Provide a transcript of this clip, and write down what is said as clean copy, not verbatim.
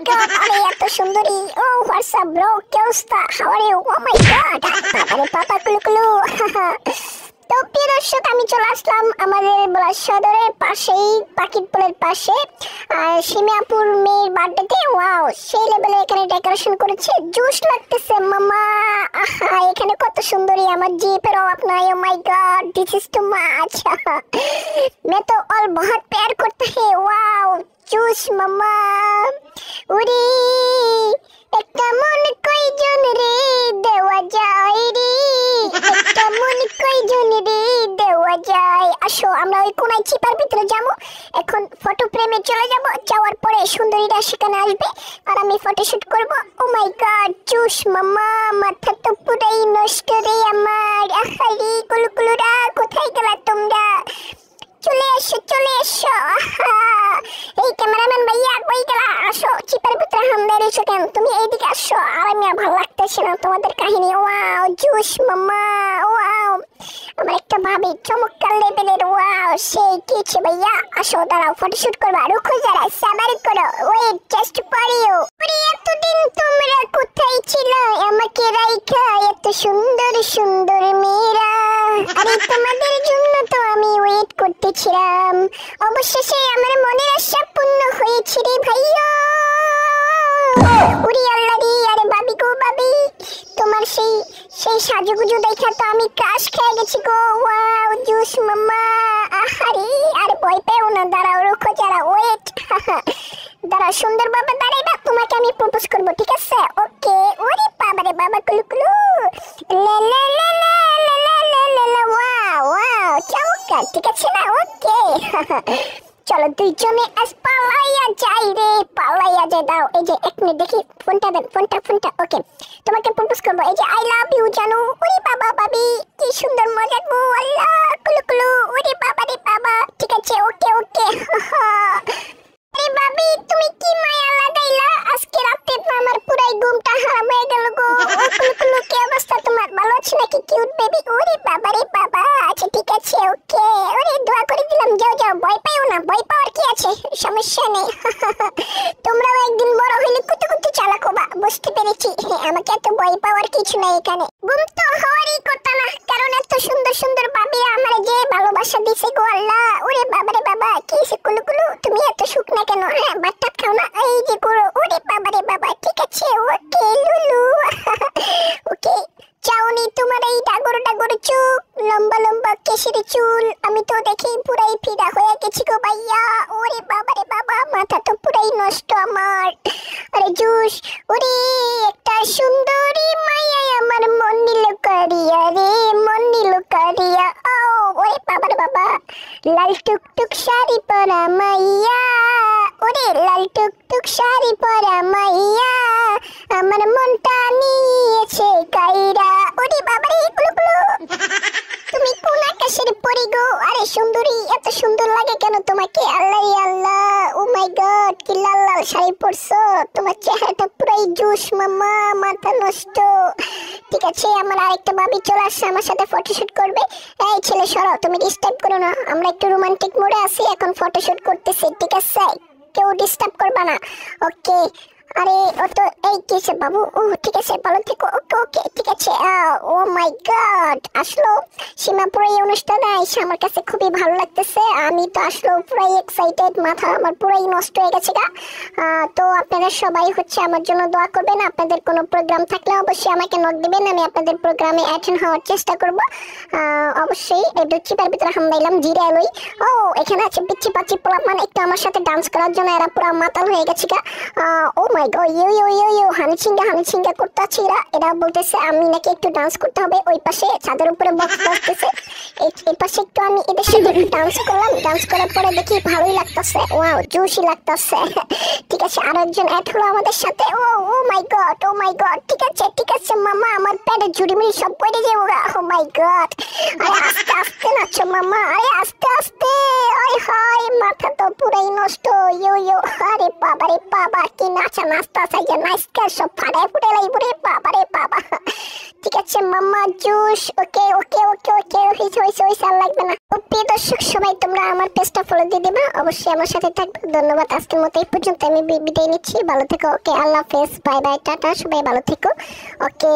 God, আরে এত সুন্দরী। ও হোয়াটসঅ্যাপ ব্রো, কি অবস্থা? How are you? Oh my god, আরে পাপা কুলু কুলু। তো প্রিয় দর্শক, আমি চলে আসলাম আমাদের বলার সদরের পাশেই, পাখির পোলের পাশে। আর সিমিয়াপুর মেয়ের বার্থডেতে ওয়াও, সেই লেভেলে এখানে ডেকোরেশন করেছে, জুস লাগতেছে মামা। আহা, এখানে কত সুন্দরী আমার জিপের অভাব নাই। Oh my god, this is too much. मैं तो और बहुत प्यार करता है। वाओ, জুস মামা। উরি একটা মন কয়জন রে দেওয়া যায় রে, একটা মন কয়জন রে দেওয়া যায়। আসো আমরা ওই কোনায় চিপার ভিতরে যাবো, এখন ফটো ফ্রেমে চলে যাব। যাওয়ার পরে সুন্দরীরা সেখানে আসবে আর আমি ফটোশুট করব। ও মাই গড, জুস মামা, মাথা তো পুরাই নষ্ট রে আমার। আহারে কুলুকুলুরা, কোথায় গেলা তোমরা? চলে এসো, চলে এসো। এই ক্যামেরাম্যান ভাইয়া কই গেলা? আসো, চিপার ভিতরে হামদার এসো কেন? তুমি এইদিকে আসো। আর আমি ভালো লাগতেছে না তোমাদের কাহিনী। ওয়াও, জুস মামা, ওয়াও। আমার একটা ভাবি চমৎকার লেভেলের। ওয়াও, সেই কিছু ভাইয়া। আসো, দাঁড়াও, ফটোশুট করবা। রুকো যারা, সাবার করো, ওয়েট জাস্ট ফর ইউ। ওরে এতদিন তোমরা কোথায় ছিল আমাকে রাইখা? এত সুন্দর সুন্দর মেয়েরা, আরে তোমাদের জন্য তো আমি ওয়েট করতেছিলাম। অবশেষে আমার মনের আশা পূর্ণ হয়েছে রে ভাইয়া। উরি আল্লাহ রে, আরে বাবি গো বাবি, তোমার সেই সেই সাজুগুজু দেখা তো আমি ক্রাশ খেয়ে গেছি গো। ওয়াও, জুস মামা। আহারে, আরে ভয় পেও না, দাঁড়াও, রুকো যারা, ওয়েট। দাঁড়াও, সুন্দরভাবে দাঁড়াইবা, তোমাকে আমি প্রপোজ করব, ঠিক আছে? ওকে। ওরে বাবা রে বাবা, কুলু কুলু, লা লা লা লা লা লা লা লা লা। ওয়াও ওয়াও, চমৎকার, ঠিক আছে না? ওকে। চলো দুইজনে আজ পালাইয়া যাই রে, পালাইয়া যাই। দাও, এই যে এক মিনিট দেখি, ফোনটা দেন, ফোনটা ফোনটা। ওকে, তোমাকে প্রপোজ করবো। এই যে আই লাভ ইউ জানু। ওরে বাবা বাবি, কি সুন্দর মজার বউ। আল্লাহ, কুলু কুলু, ওরে বাবা রে বাবা, ঠিক আছে, ওকে ওকে। আরে বাবি, তুমি কি মায়া লাগাইলা? আজকে রাতে তো আমার পুরাই ঘুমটা হারাম হয়ে গেল গো। ও কুলু কুলু, কি অবস্থা তোমার? ভালো আছো নাকি কিউট বেবি? ওরে বাবা রে বাবা, আচ্ছা ঠিক আছে, ওকে। ওরে দোয়া করে দিলাম, যাও যাও, ভয় পাইও না, ভয় পাওয়ার কি আছে, সমস্যা নেই। তোমরাও একদিন বড় হইলে কুতু কুতু চালাক হবা, বুঝতে পেরেছি। আমাকে এত ভয় পাওয়ার কিছু নাই এখানে। ঘুম তো হওয়ারই কথা না, কারণ এত সুন্দর সুন্দর বাবিরা আমার যে ভালোবাসা দিছে গো। আল্লাহ, ওরে বাবা রে বাবা, কি সে কুলু কুলু, তুমি এত শুকনা কেন? হ্যাঁ, ভাত খাও না, এই যে করো। ওরে বাবা রে বাবা, ঠিক আছে, ওকে লুলু। ওকে, চাউনি তোমার এই ডাগর ডাগর চোখ, লম্বা লম্বা কেশরি চুল, আমি তো দেখেই পুরাই ফিদা হয়ে গেছি গো ভাইয়া। ওরে বাবা রে বাবা, মাথা তো পুরাই নষ্ট আমার। আরে জুস, ওরে একটা সুন্দরী মাইয়া আমার মন নিল করিয়া রে, মন নিল করিয়া। ও ওরে বাবা রে বাবা, লাল টুকটুক শাড়ি পরা মাইয়া, ওরে লাল টুকটুক শাড়ি পরা মাইয়া, আমার মনটা নিয়েছে কাইরা। ওরে বাবা রে, কুলু কুলু, তুমি কোন আকাশের পরি গো? আরে সুন্দরী, এত সুন্দর লাগে কেন তোমাকে? আল্লাহ আল্লাহ, ও মাই গড, কি লাল লাল শাড়ি পরছো, তোমার চেহারাটা পুরাই জুস মামা, মাথা নষ্ট। ঠিক আছে, আমার আরেকটা ভাবি চলে আসছে, আমার সাথে ফটোশুট করবে। এই ছেলে সরো, তুমি ডিস্টার্ব করো না, আমরা একটু রোমান্টিক মোডে আছি, এখন ফটোশুট করতেছি, ঠিক আছে? কেউ ডিস্টার্ব করবা না, ওকে? আরে ও তো এই কিসে বাবু? ও ঠিক আছে, ভালো থেকো, ওকে ওকে, ঠিক আছে। ও মাই গড, আসলো সীমাপুর এই অনুষ্ঠানে এসে আমার কাছে খুবই ভালো লাগতেছে। আমি তো আসলো পুরাই এক্সাইটেড, মাথা আমার পুরাই নষ্ট হয়ে গেছে গা। তো আপনারা সবাই হচ্ছে আমার জন্য দোয়া করবেন। আপনাদের কোনো প্রোগ্রাম থাকলে অবশ্যই আমাকে নক দিবেন, আমি আপনাদের প্রোগ্রামে অ্যাটেন্ড হওয়ার চেষ্টা করব। অবশ্যই একটু চিপার ভিতরে হামদাইলাম, জিরে এলোই। ও এখানে আছে পিচ্ছি পাচ্ছি পোলাপান, একটু আমার সাথে ডান্স করার জন্য এরা পুরা মাতাল হয়ে গেছে গা। ও মাই গড, ইউ হানিচিঙ্গা করতেছে। এরা বলতেছে আমি নাকি একটু ডান্স করতে হবে। ওই পাশে ছাদের উপরে বক্স বাজতেছে, এই পাশে একটু আমি এদের সাথে ডান্স করলাম। ডান্স করার পরে দেখি ভালোই লাগতেছে, ওয়াও জোশই লাগতেছে। ঠিক আছে, আরেকজন অ্যাড হলো আমাদের সাথে। ও মাই গড, ঠিক আছে মামা, আমার পেটে ঝুড়িমিড়ি সব পড়ে যাবো গা। ও মাই গড, আরে আস্তে আস্তে নাচো মামা, আরে আস্তে আস্তে। ওই হাই, মাথা তো পুরাই নষ্ট। ইয়ো ইয়ো, আরে বাবা রে বাবা, কি নাচা নাচতা চাইয়া নাচকা সব ফাটায় ফুটে লাইব রে বাবা রে বাবা। ঠিক আছে মাম্মা জুস, ওকে ওকে ওকে ওকে, হইছে আর লাগবে না। প্রিয় দর্শক সবাই তোমরা আমার পেজটা ফলো দিয়ে দিবা, অবশ্যই আমার সাথে থাকবে। ধন্যবাদ, আজকের মতো এই পর্যন্ত আমি বিদায় নিচ্ছি। ভালো থেকো, ওকে, আল্লাহ হাফেজ, বাই বাই, টাটা, সবাই ভালো থেকো, ওকে।